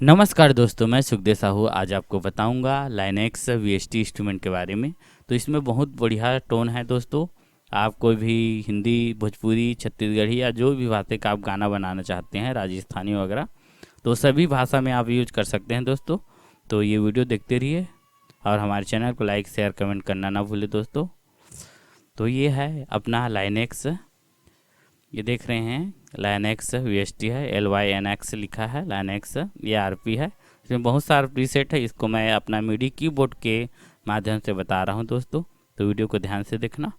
नमस्कार दोस्तों, मैं सुखदेव साहू आज आपको बताऊंगा लाइनेक्स वीएसटी इंस्ट्रूमेंट के बारे में। तो इसमें बहुत बढ़िया टोन है दोस्तों। आप कोई भी हिंदी, भोजपुरी, छत्तीसगढ़ी या जो भी भाषा का आप गाना बनाना चाहते हैं, राजस्थानी वगैरह, तो सभी भाषा में आप यूज कर सकते हैं दोस्तों। तो ये वीडियो देखते रहिए और हमारे चैनल को लाइक, शेयर, कमेंट करना ना भूलें दोस्तों। तो ये है अपना लाइनेक्स, ये देख रहे हैं लाइनेक्स वीएसटी है, LYNX लिखा है लाइनेक्स, ये आरपी है। इसमें बहुत सारा प्रीसेट है, इसको मैं अपना मिडी कीबोर्ड के माध्यम से बता रहा हूं दोस्तों। तो वीडियो को ध्यान से देखना।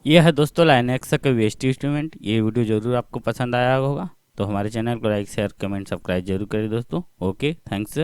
ये है दोस्तों लाइनेक्स का वीएसटी इंस्ट्रूमेंट। ये वीडियो जरूर आपको पसंद आया होगा। तो हमारे चैनल को लाइक, शेयर, कमेंट, सब्सक्राइब जरूर करें दोस्तों। Okay, thanks.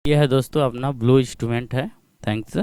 ये है दोस्तों अपना ब्लू इंस्ट्रूमेंट है। थैंक्स।